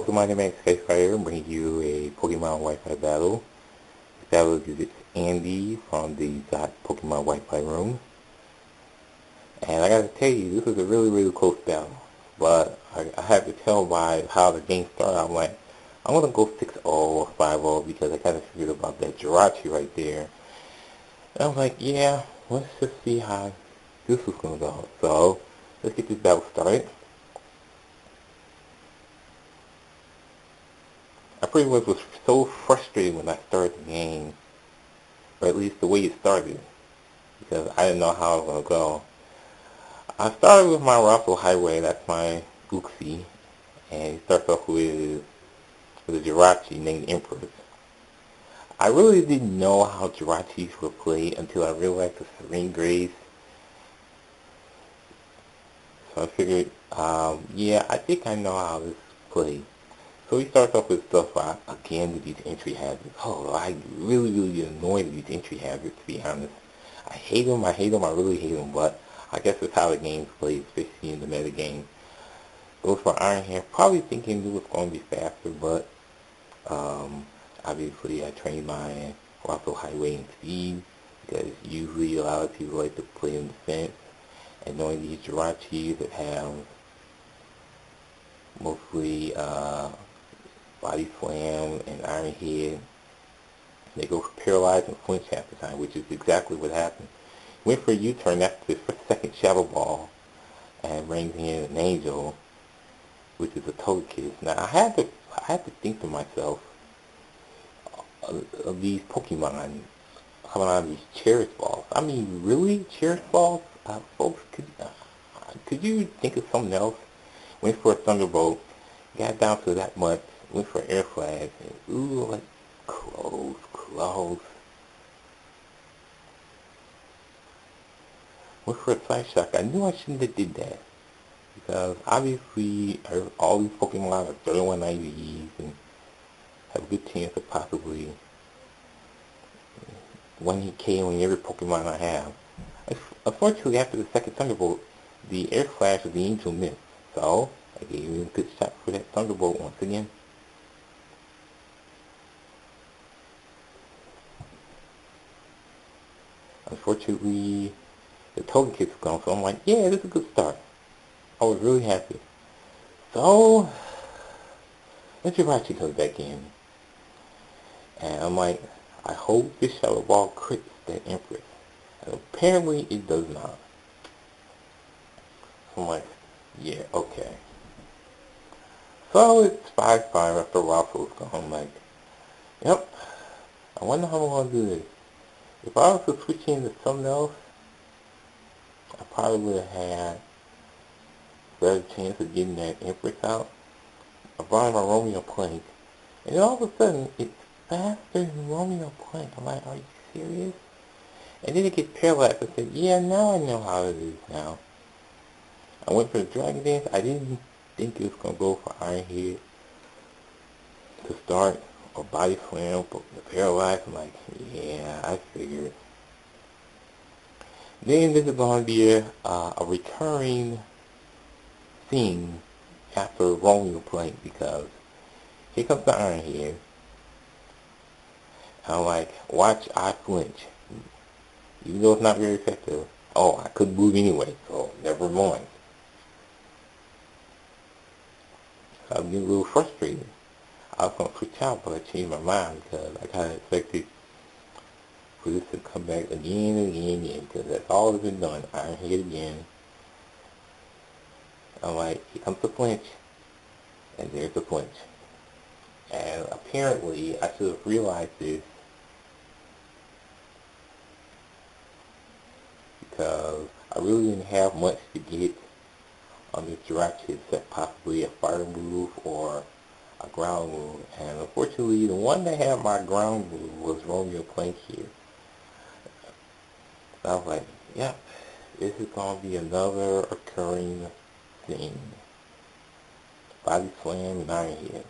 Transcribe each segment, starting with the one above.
Pokemon name is Skyfire, bringing you a Pokemon Wi-Fi battle. This battle is Andy from the Pokemon Wi-Fi room. And I gotta tell you, this is a really close battle. But I have to tell by how the game started, I'm gonna go 6-0 or 5-0 because I kinda figured about that Jirachi right there. And I was like, yeah, let's just see how this is gonna go. So, let's get this battle started. I pretty much was so frustrated when I started the game, or at least the way it started, because I didn't know how it was going to go. I started with my Russell Highway, that's my Uxie, and he starts off with a Jirachi named Empress. I really didn't know how Jirachis were played until I realized the Serene Grace. So I figured, yeah, I think I know how this plays. So he starts off with stuff, again, with these entry hazards. Oh, I really get annoyed with these entry hazards, to be honest. I hate them, I really hate them, but I guess it's how the game's played, especially in the meta game. Goes for Iron Hand, probably thinking it was going to be faster, but, obviously I trained my Waffle Highway in speed, because usually a lot of people like to play in defense, and knowing these Jirachis that have mostly, Body Slam and Iron Head. They go for Paralyzed and Flinch half the time, which is exactly what happened. Went for a U-turn after the second Shadow Ball and brings in an Angel, which is a Togekiss. Now I had to think to myself of these Pokemon coming out of these Cherish Balls. I mean, really, Cherish Balls, folks? Could you think of something else? Went for a Thunderbolt, got down to that much. Went for Air Flash, and ooh, like, close. Went for a Side Shock. I knew I shouldn't have did that, because obviously all these Pokemon are 31 IVs and have a good chance of possibly one hit KOing every Pokemon I have. Unfortunately, after the second Thunderbolt, the Air Flash of the Angel missed, so I gave him a good shot for that Thunderbolt once again. Unfortunately, the Togekiss was gone, so I'm like, yeah, this is a good start. I was really happy. So, then Jirachi comes back in, and I'm like, I hope this Shadow Ball crits that Empress. And apparently it does not. So I'm like, yeah, okay. So it's 5-5 after Waffle's gone. I'm like, yep, I wonder how I'm going to do this. If I was to switch into something else, I probably would have had a better chance of getting that Empress out. I brought in my Romeo Plank, and then all of a sudden, it's faster than Romeo Plank. I'm like, are you serious? And then it gets paralyzed. I said, yeah, now I know how it is now. I went for the Dragon Dance. I didn't think it was going to go for Iron Head to start, or Body Slam, but the paralyzed, I'm like, yeah, I figured. Then this is going to be a recurring thing after Romeo Plank, because here comes the Iron Head. I'm like, watch I flinch. Even though it's not very effective. Oh, I couldn't move anyway, so never mind. So I was getting a little frustrated. I was going to switch out, but I changed my mind because I kind of expected for this to come back again and again, because that's all that's been done. Iron Head again. I'm like, here comes the flinch, and there's the flinch. And apparently, I should have realized this because I really didn't have much to get on this Jirachi except possibly a fire move or a ground move. And unfortunately, the one that had my ground move was Romeo Plank here. So I was like, yep, this is going to be another occurring thing. Body Slam and Iron Head.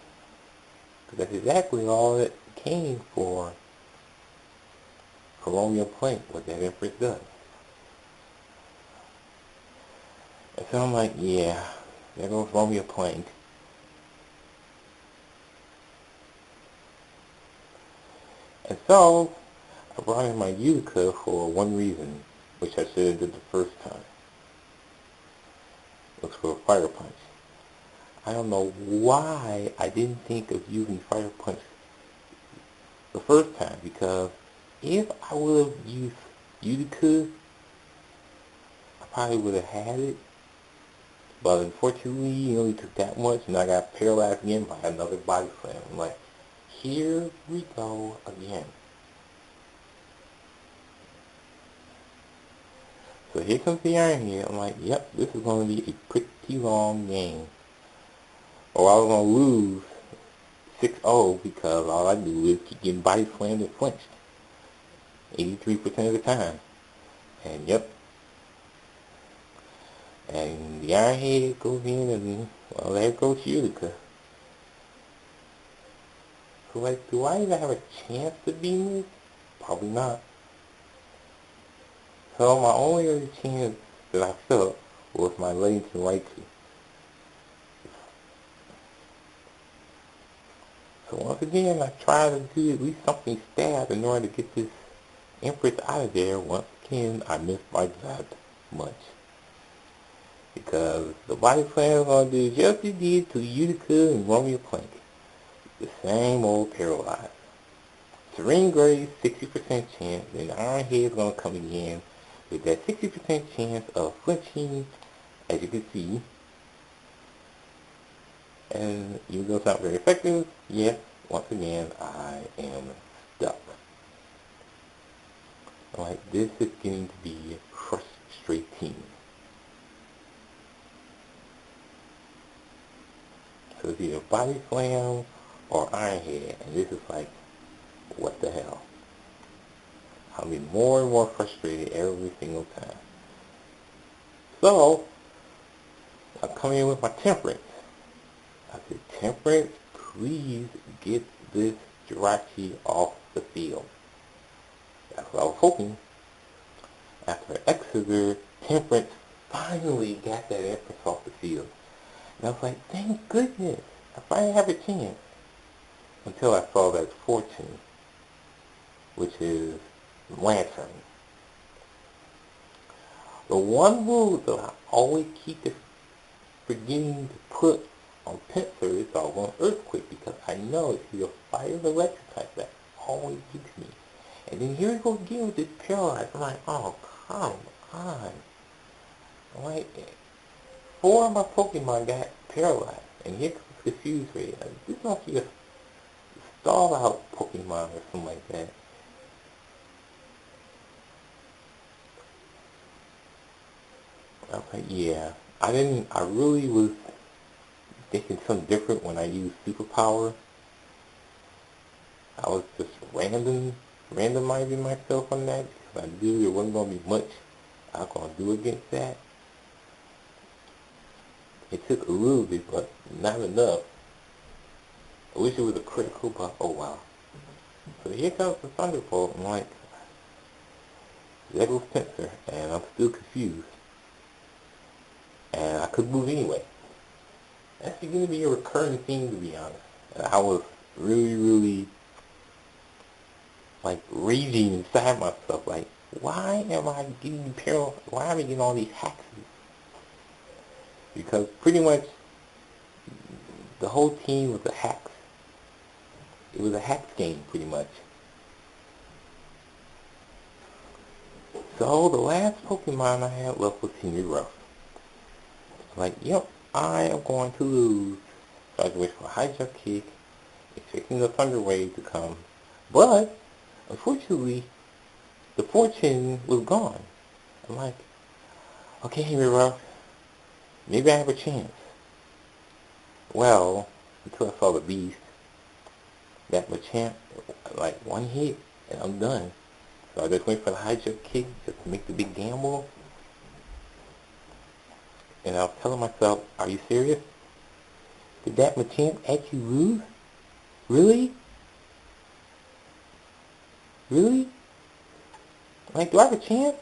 Because that's exactly all it came for Romeo Plank, what that Empress does. And so I'm like, yeah, there goes Romeo Plank. And so, I brought in my Utica for one reason, which I should have did the first time. It was for a Fire Punch. I don't know why I didn't think of using Fire Punch the first time, because if I would have used Utica, I probably would have had it. But unfortunately, it only took that much, and I got paralyzed again by another body slam. I'm like, here we go again. So here comes the Iron Head. I'm like, yep, this is going to be a pretty long game. Or I was going to lose 6-0 because all I do is keep getting body slammed and flinched 83% of the time. And yep. And the Iron Head goes in and, well, there goes Utica. So like, do I even have a chance to beat this? Probably not. So my only other chance that I felt was my lane to Jirachi. So once again, I tried to do at least something stab in order to get this Empress out of there. Once again, I missed by that much. Because the body slam is going to do just as it did to Utica and Romeo Plank. The same old paralyze. Serene Grace, 60% chance, and Iron Head is going to come again with that 60% chance of flinching, as you can see. And even though it's not very effective, yes, once again, I am stuck. Like, this is getting to be frustrating. So it's either body slam or Iron Head, and this is like, what the hell? I'll be more and more frustrated every single time. So, I come in with my Temperance. I said, Temperance, please get this Jirachi off the field. That's what I was hoping. After Exeter, Temperance finally got that Empress off the field. And I was like, thank goodness, I finally have a chance. Until I saw that Fortune, which is Lantern. The one move that I always keep forgetting to put on Pincer is on Earthquake, because I know it's either fire or electric type that always gets me. And then here we go again with this paralyze. I'm like, oh, come on. I'm like, 4 of my Pokemon got paralyzed, and here comes Confuse Ray. This must be a stall out Pokemon or something like that. I was like, yeah. I really was thinking something different when I used Superpower. I was just randomizing myself on that, because I knew there wasn't going to be much I was going to do against that. It took a little bit, but not enough. I wish it was a critical, but oh wow. So here comes the Thunderbolt. I'm like, there goes Pincer, and I'm still confused. And I couldn't move anyway. That's going to be a recurring theme, to be honest. And I was really, like, raging inside myself. Like, why am I getting paralyzed? Why am I getting all these hacks? Because pretty much the whole team was a hacks. It was a hacks game, pretty much. So the last Pokemon I had left was Henry Ruff. Like, yep, I am going to lose. So I had to wait for a high jump kick, expecting the Thunder Wave to come. But, unfortunately, the Fortune was gone. I'm like, okay, Henry Ruff, maybe I have a chance. Well, until I saw the Beast, that Machamp, like, one hit, and I'm done. So I just went for the high jump kick, just to make the big gamble. And I was telling myself, are you serious? Did that Machamp actually lose? Really? Really? Like, do I have a chance?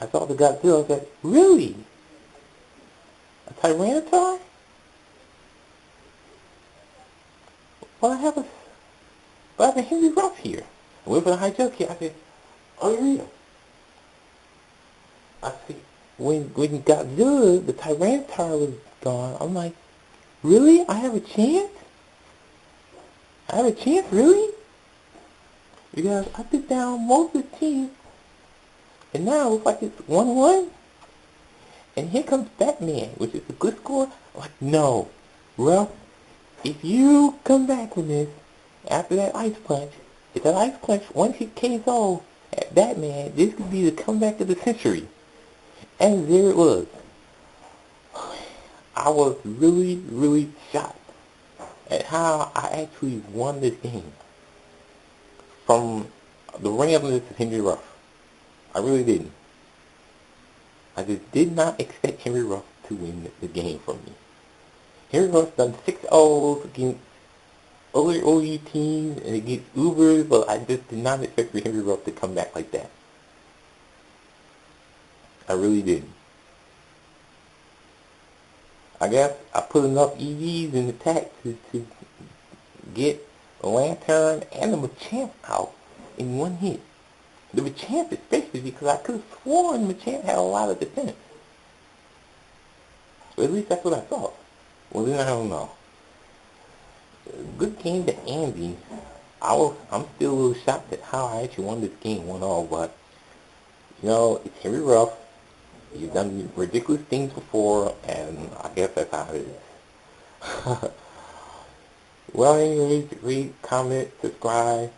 I thought the Godzilla said, really? A Tyranitar? Well, I have a... but I have Henry Ruff here. I went for the high jump here. I said, unreal. I see, when Godzilla, the Tyranitar was gone, I'm like, really? I have a chance? I have a chance, really? Because I took down most of the team, and now it looks like it's 1-1, and here comes Batman, which is a good score. I'm like, no, Ruff, if you come back from this, after that ice punch, if that ice punch once hit KO at Batman, this could be the comeback of the century. And there it was. I was really, really shocked at how I actually won this game. From the ring of this to Henry Ruff. I really didn't. I just did not expect Henry Ruff to win the game from me. Henry Ruff done 6-0s against other OU teams and against Ubers, but I just did not expect for Henry Ruff to come back like that. I really didn't. I guess I put enough EVs in the attack to get the Lantern and the Machamp out in one hit. The Machamp especially, because I could have sworn Machamp had a lot of defense. Or at least that's what I thought. Well, then I don't know. Good game to Andy. I'm still a little shocked at how I actually won this game 1-0, but you know, it's Henry Ruff. He's done ridiculous things before, and I guess that's how it is. Well, anyways, rate, comment, subscribe.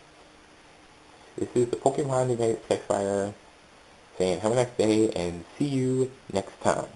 This is the Pokemon Skyfire saying have a nice day and see you next time.